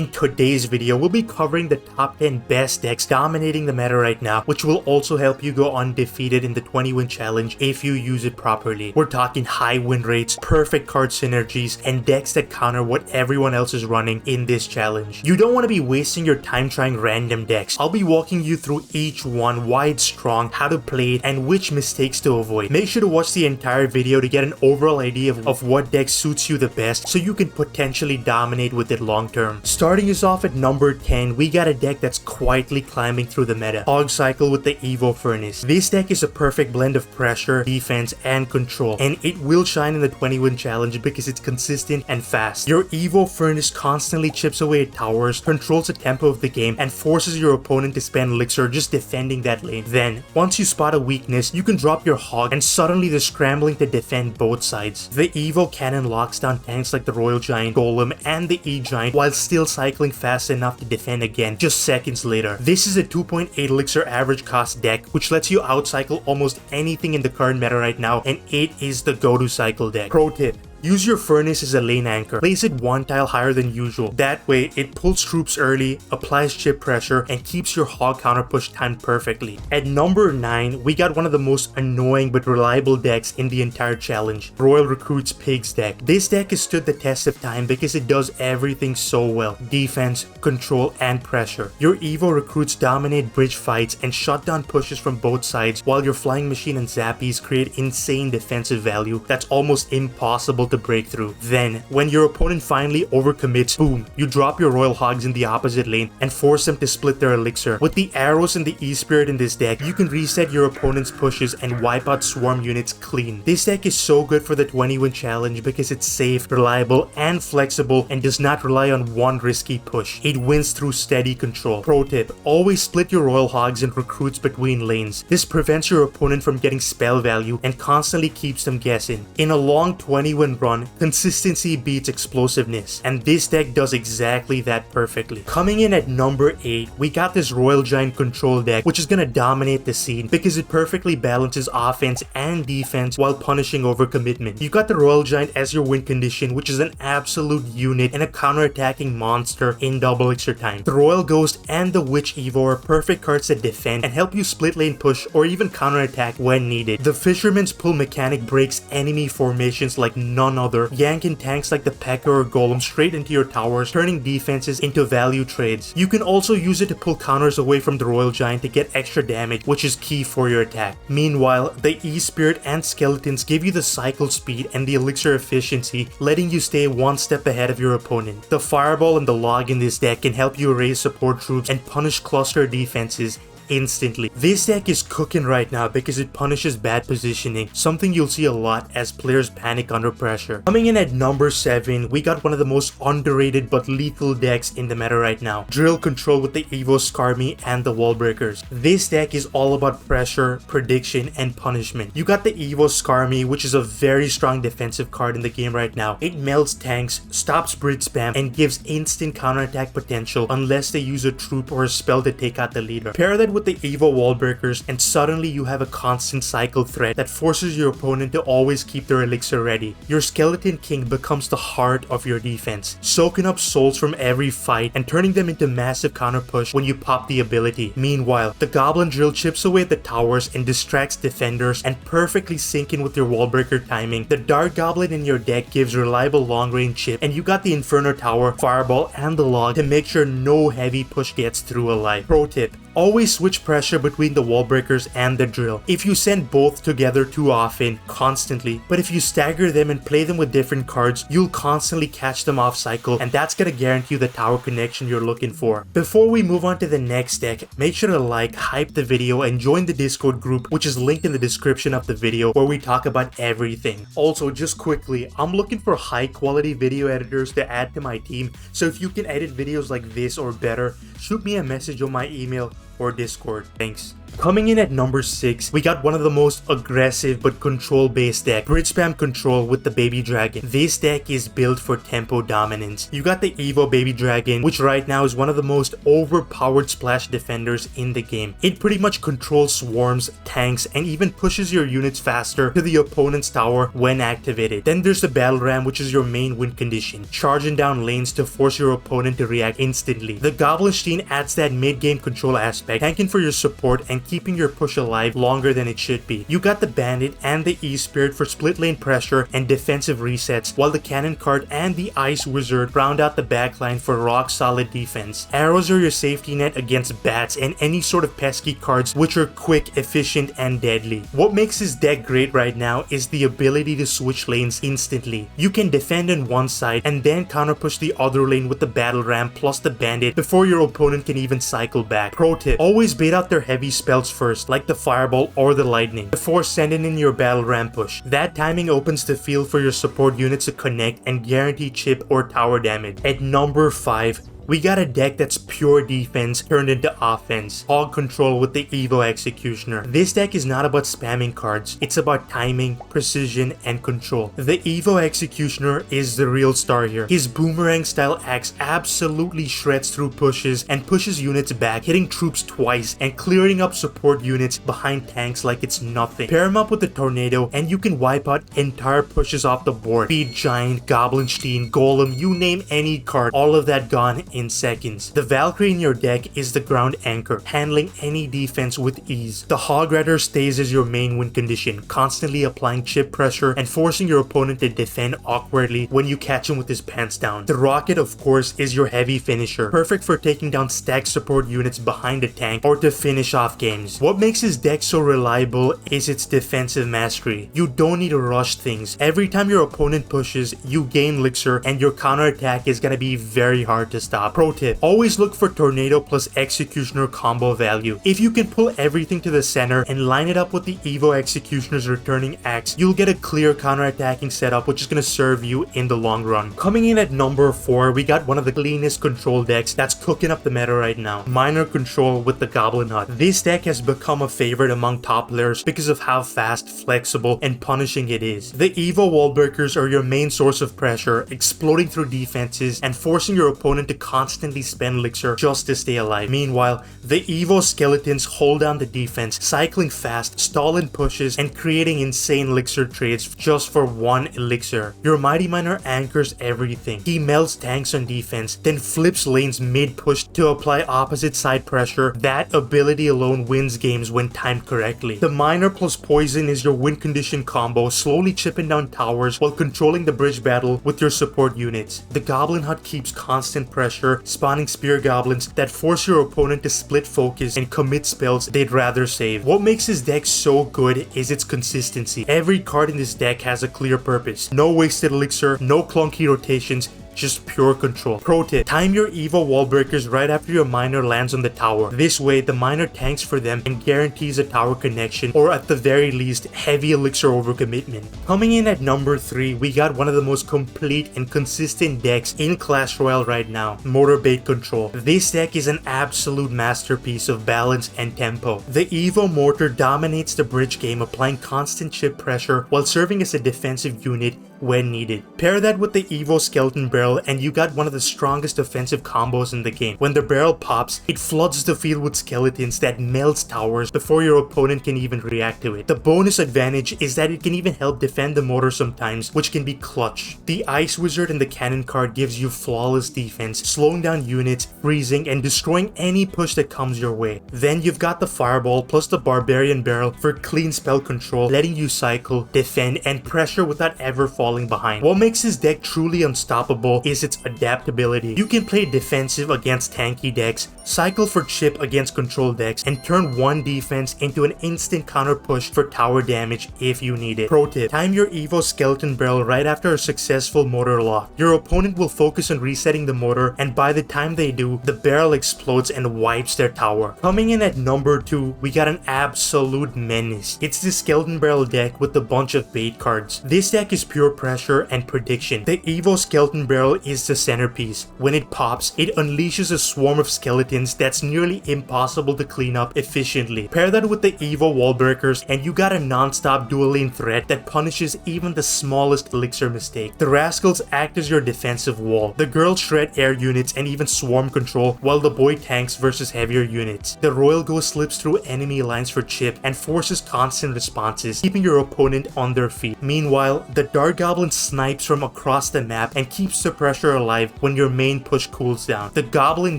In today's video, we'll be covering the top 10 best decks dominating the meta right now, which will also help you go undefeated in the 20-win challenge if you use it properly. We're talking high win rates, perfect card synergies, and decks that counter what everyone else is running in this challenge. You don't want to be wasting your time trying random decks. I'll be walking you through each one, why it's strong, how to play it, and which mistakes to avoid. Make sure to watch the entire video to get an overall idea of what deck suits you the best so you can potentially dominate with it long term. Starting us off at number 10, we got a deck that's quietly climbing through the meta. Hog Cycle with the Evo Furnace. This deck is a perfect blend of pressure, defense, and control, and it will shine in the 20-win challenge because it's consistent and fast. Your Evo Furnace constantly chips away at towers, controls the tempo of the game, and forces your opponent to spend elixir just defending that lane. Then, once you spot a weakness, you can drop your Hog and suddenly they're scrambling to defend both sides. The Evo Cannon locks down tanks like the Royal Giant, Golem, and the E-Giant while still cycling fast enough to defend again just seconds later. This is a 2.8 elixir average cost deck which lets you outcycle almost anything in the current meta right now, and it is the go-to cycle deck. Pro tip: use your Furnace as a lane anchor. Place it one tile higher than usual. That way, it pulls troops early, applies chip pressure, and keeps your Hog counter push timed perfectly. At number 9, we got one of the most annoying but reliable decks in the entire challenge, Royal Recruit's Pigs deck. This deck has stood the test of time because it does everything so well: defense, control, and pressure. Your Evo Recruits dominate bridge fights and shut down pushes from both sides, while your Flying Machine and Zappies create insane defensive value that's almost impossible to break through. Then, when your opponent finally overcommits, boom, you drop your Royal Hogs in the opposite lane and force them to split their elixir. With the arrows and the E-Spirit in this deck, you can reset your opponent's pushes and wipe out swarm units clean. This deck is so good for the 20-win challenge because it's safe, reliable, and flexible, and does not rely on one risky push. It wins through steady control. Pro tip: always split your Royal Hogs and Recruits between lanes. This prevents your opponent from getting spell value and constantly keeps them guessing. In a long 20-win run, consistency beats explosiveness, and this deck does exactly that perfectly. Coming in at number 8, we got this Royal Giant control deck which is gonna dominate the scene because it perfectly balances offense and defense while punishing overcommitment. You got the Royal Giant as your win condition, which is an absolute unit and a counter-attacking monster in double elixir time. The Royal Ghost and the Witch Evo are perfect cards that defend and help you split lane push or even counter-attack when needed. The Fisherman's Pull mechanic breaks enemy formations like none other, yanking tanks like the P.E.K.K.A. or Golem straight into your towers, turning defenses into value trades. You can also use it to pull counters away from the Royal Giant to get extra damage, which is key for your attack. Meanwhile, the E-Spirit and Skeletons give you the cycle speed and the elixir efficiency, letting you stay one step ahead of your opponent. The Fireball and the Log in this deck can help you raise support troops and punish cluster defenses instantly. This deck is cooking right now because it punishes bad positioning, something you'll see a lot as players panic under pressure. Coming in at number 7, we got one of the most underrated but lethal decks in the meta right now, Drill Control with the Evo Skarmy and the Wall Breakers. This deck is all about pressure, prediction, and punishment. You got the Evo Skarmy, which is a very strong defensive card in the game right now. It melts tanks, stops bridge spam, and gives instant counterattack potential unless they use a troop or a spell to take out the leader. Pair that with the Evo Wall Breakers and suddenly you have a constant cycle threat that forces your opponent to always keep their elixir ready. Your Skeleton King becomes the heart of your defense, soaking up souls from every fight and turning them into massive counter push when you pop the ability. Meanwhile, the Goblin Drill chips away at the towers and distracts defenders and perfectly sync in with your Wall Breaker timing. The Dark Goblin in your deck gives reliable long range chip, and you got the Inferno Tower, Fireball, and the Log to make sure no heavy push gets through alive. Pro tip: always switch pressure between the Wall Breakers and the Drill. If you send both together too often, constantly, but if you stagger them and play them with different cards, you'll constantly catch them off cycle, and that's gonna guarantee you the tower connection you're looking for. Before we move on to the next deck, make sure to like, hype the video, and join the Discord group, which is linked in the description of the video, where we talk about everything. Also, just quickly, I'm looking for high quality video editors to add to my team, so if you can edit videos like this or better, shoot me a message on my email or Discord. Thanks. Coming in at number 6, we got one of the most aggressive but control-based deck, Bridge Spam Control with the Baby Dragon. This deck is built for tempo dominance. You got the Evo Baby Dragon, which right now is one of the most overpowered splash defenders in the game. It pretty much controls swarms, tanks, and even pushes your units faster to the opponent's tower when activated. Then there's the Battle Ram, which is your main win condition, charging down lanes to force your opponent to react instantly. The Goblin Sheen adds that mid-game control aspect, tanking for your support and keeping your push alive longer than it should be. You got the Bandit and the E-Spirit for split lane pressure and defensive resets, while the Cannon card and the Ice Wizard round out the backline for rock solid defense. Arrows are your safety net against bats and any sort of pesky cards which are quick, efficient, and deadly. What makes this deck great right now is the ability to switch lanes instantly. You can defend on one side and then counter push the other lane with the Battle Ram plus the Bandit before your opponent can even cycle back. Pro tip, always bait out their heavy spells first, like the Fireball or the Lightning, before sending in your Battle Ram push. That timing opens the field for your support units to connect and guarantee chip or tower damage. At number 5, we got a deck that's pure defense turned into offense. Hog Control with the Evo Executioner. This deck is not about spamming cards, it's about timing, precision, and control. The Evo Executioner is the real star here. His boomerang style axe absolutely shreds through pushes and pushes units back, hitting troops twice and clearing up support units behind tanks like it's nothing. Pair him up with the Tornado and you can wipe out entire pushes off the board. Speed Giant, Goblin Sheen, Golem, you name any card, all of that gone in seconds. The Valkyrie in your deck is the ground anchor, handling any defense with ease. The Hog Rider stays as your main win condition, constantly applying chip pressure and forcing your opponent to defend awkwardly when you catch him with his pants down. The Rocket, of course, is your heavy finisher, perfect for taking down stacked support units behind the tank or to finish off games. What makes his deck so reliable is its defensive mastery. You don't need to rush things. Every time your opponent pushes, you gain elixir and your counterattack is gonna be very hard to stop. Pro tip, always look for Tornado plus Executioner combo value. If you can pull everything to the center and line it up with the Evo Executioner's returning axe, you'll get a clear counterattacking setup which is going to serve you in the long run. Coming in at number 4, we got one of the cleanest control decks that's cooking up the meta right now. Minor Control with the Goblin Hut. This deck has become a favorite among top players because of how fast, flexible, and punishing it is. The Evo Wall Breakers are your main source of pressure, exploding through defenses and forcing your opponent to constantly spend elixir just to stay alive. Meanwhile, the Evo Skeletons hold down the defense, cycling fast, stalling pushes, and creating insane elixir trades just for one elixir. Your Mighty Miner anchors everything. He melts tanks on defense, then flips lanes mid-push to apply opposite side pressure. That ability alone wins games when timed correctly. The Miner plus Poison is your win condition combo, slowly chipping down towers while controlling the bridge battle with your support units. The Goblin Hut keeps constant pressure, spawning spear goblins that force your opponent to split focus and commit spells they'd rather save. What makes this deck so good is its consistency. Every card in this deck has a clear purpose. No wasted elixir, no clunky rotations, just pure control. Pro tip, time your Evo Wall Breakers right after your Miner lands on the tower. This way, the Miner tanks for them and guarantees a tower connection, or at the very least, heavy elixir overcommitment. Coming in at number 3, we got one of the most complete and consistent decks in Clash Royale right now, Mortar Bait Control. This deck is an absolute masterpiece of balance and tempo. The Evo Mortar dominates the bridge game, applying constant chip pressure while serving as a defensive unit when needed. Pair that with the Evo Skeleton Barrel and you got one of the strongest offensive combos in the game. When the barrel pops, it floods the field with skeletons that melts towers before your opponent can even react to it. The bonus advantage is that it can even help defend the mortar sometimes, which can be clutch. The Ice Wizard and the Cannon card gives you flawless defense, slowing down units, freezing, and destroying any push that comes your way. Then you've got the Fireball plus the Barbarian Barrel for clean spell control, letting you cycle, defend, and pressure without ever falling behind. What makes this deck truly unstoppable is its adaptability. You can play defensive against tanky decks, cycle for chip against control decks, and turn one defense into an instant counter push for tower damage if you need it. Pro tip, time your Evo Skeleton Barrel right after a successful mortar lock. Your opponent will focus on resetting the mortar, and by the time they do, the barrel explodes and wipes their tower. Coming in at number 2, we got an absolute menace. It's the Skeleton Barrel deck with a bunch of bait cards. This deck is pure pressure and prediction. The Evo Skeleton Barrel is the centerpiece. When it pops, it unleashes a swarm of skeletons that's nearly impossible to clean up efficiently. Pair that with the Evo Wall Breakers and you got a non-stop dual lane threat that punishes even the smallest elixir mistake. The Rascals act as your defensive wall. The girls shred air units and even swarm control, while the boy tanks versus heavier units. The Royal Ghost slips through enemy lines for chip and forces constant responses, keeping your opponent on their feet. Meanwhile, the Dark Goblin snipes from across the map and keeps the pressure alive when your main push cools down. The Goblin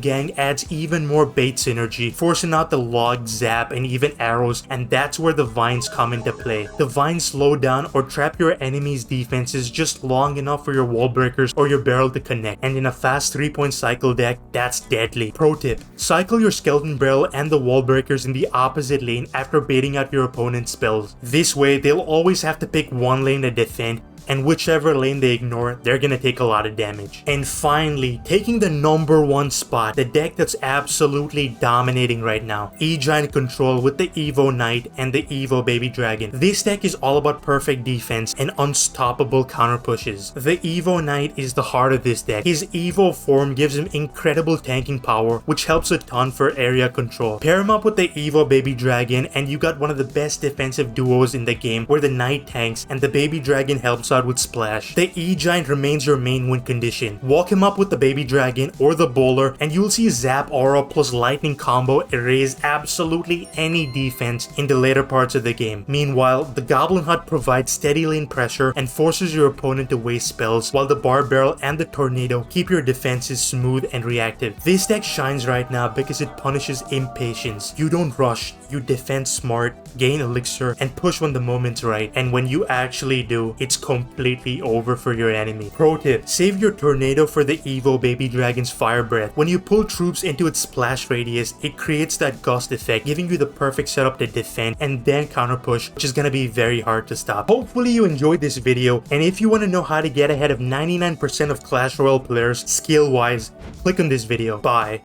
Gang adds even more bait synergy, forcing out the log, zap, and even arrows, and that's where the vines come into play. The vines slow down or trap your enemy's defenses just long enough for your wall breakers or your barrel to connect, and in a fast 3-point cycle deck, that's deadly. Pro tip: cycle your Skeleton Barrel and the wall breakers in the opposite lane after baiting out your opponent's spells. This way, they'll always have to pick one lane to defend, and whichever lane they ignore, they're gonna take a lot of damage. And finally, taking the #1 spot, the deck that's absolutely dominating right now, E-Giant Control with the Evo Knight and the Evo Baby Dragon. This deck is all about perfect defense and unstoppable counter pushes. The Evo Knight is the heart of this deck. His Evo form gives him incredible tanking power, which helps a ton for area control. Pair him up with the Evo Baby Dragon and you got one of the best defensive duos in the game, where the Knight tanks and the Baby Dragon helps out with splash. The E-Giant remains your main win condition. Walk him up with the Baby Dragon or the Bowler and you'll see Zap Aura plus Lightning combo erase absolutely any defense in the later parts of the game. Meanwhile, the Goblin Hut provides steady lane pressure and forces your opponent to waste spells, while the Bar Barrel and the Tornado keep your defenses smooth and reactive. This deck shines right now because it punishes impatience. You don't rush, you defend smart, gain elixir, and push when the moment's right, and when you actually do, it's completely over for your enemy. Pro tip: save your Tornado for the Evo Baby Dragon's Fire Breath. When you pull troops into its splash radius, it creates that gust effect, giving you the perfect setup to defend and then counter push, which is gonna be very hard to stop. Hopefully you enjoyed this video, and if you want to know how to get ahead of 99% of Clash Royale players skill wise, click on this video. Bye.